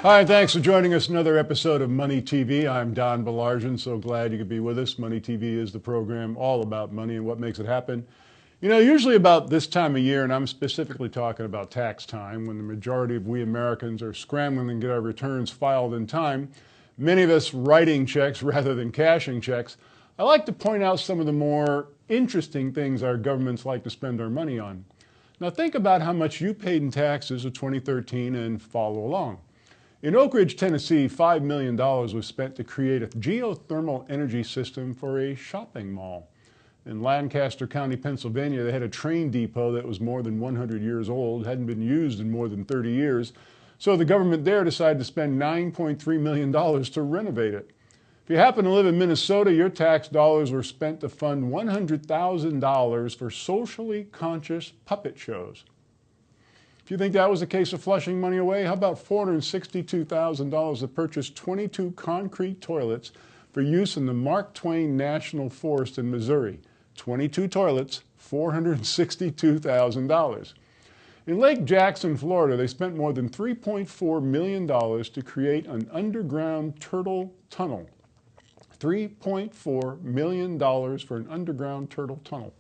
Hi, thanks for joining us another episode of Money TV. I'm Don Baillargeon. So glad you could be with us. Money TV is the program all about money and what makes it happen. You know, usually about this time of year, and I'm specifically talking about tax time, when the majority of we Americans are scrambling to get our returns filed in time, many of us writing checks rather than cashing checks, I like to point out some of the more interesting things our governments like to spend our money on. Now think about how much you paid in taxes of 2013 and follow along. In Oak Ridge, Tennessee, $5 million was spent to create a geothermal energy system for a shopping mall. In Lancaster County, Pennsylvania, they had a train depot that was more than 100 years old, hadn't been used in more than 30 years, so the government there decided to spend $9.3 million to renovate it. If you happen to live in Minnesota, your tax dollars were spent to fund $100,000 for socially conscious puppet shows. If you think that was a case of flushing money away, how about $462,000 to purchase 22 concrete toilets for use in the Mark Twain National Forest in Missouri? 22 toilets, $462,000. In Lake Jackson, Florida, they spent more than $3.4 million to create an underground turtle tunnel. $3.4 million for an underground turtle tunnel.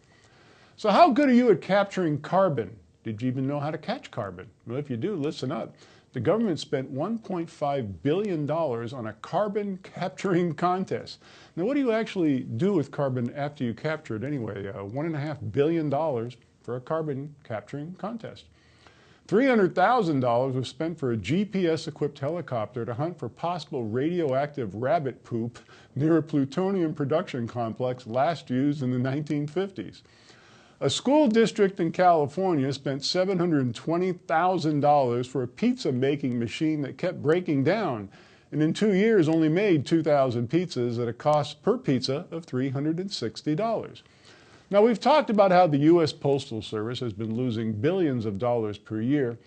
So how good are you at capturing carbon? Did you even know how to catch carbon? Well, if you do, listen up. The government spent $1.5 billion on a carbon capturing contest. Now, what do you actually do with carbon after you capture it anyway? $1.5 billion for a carbon capturing contest. $300,000 was spent for a GPS-equipped helicopter to hunt for possible radioactive rabbit poop near a plutonium production complex last used in the 1950s. A school district in California spent $720,000 for a pizza-making machine that kept breaking down, and in 2 years only made 2,000 pizzas at a cost per pizza of $360. Now, we've talked about how the U.S. Postal Service has been losing billions of dollars per year.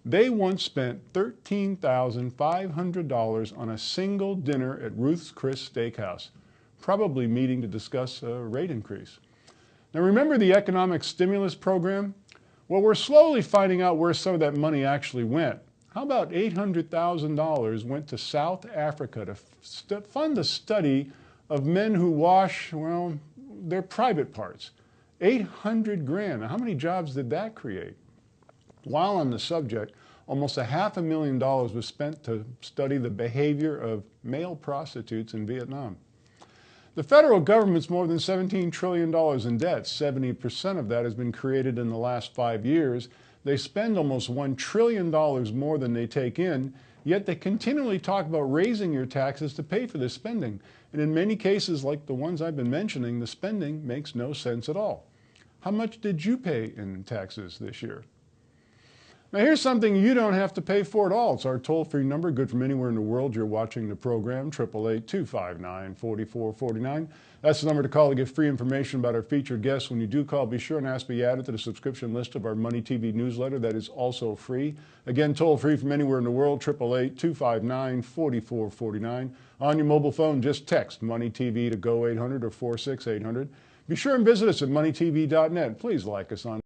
They once spent $13,500 on a single dinner at Ruth's Chris Steakhouse, probably meeting to discuss a rate increase. Now, remember the economic stimulus program? Well, we're slowly finding out where some of that money actually went. How about $800,000 went to South Africa to fund a study of men who wash, well, their private parts? 800 grand. Now, how many jobs did that create? While on the subject, almost $500,000 was spent to study the behavior of male prostitutes in Vietnam. The federal government's more than $17 trillion in debt. 70% of that has been created in the last 5 years. They spend almost $1 trillion more than they take in, yet they continually talk about raising your taxes to pay for this spending. And in many cases, like the ones I've been mentioning, the spending makes no sense at all. How much did you pay in taxes this year? Now, here's something you don't have to pay for at all. It's our toll-free number, good from anywhere in the world you're watching the program, 888-259-4449. That's the number to call to get free information about our featured guests. When you do call, be sure and ask to be added to the subscription list of our Money TV newsletter. That is also free. Again, toll-free from anywhere in the world, 888-259-4449. On your mobile phone, just text Money TV to go 800 or 46800. Be sure and visit us at moneytv.net. Please like us on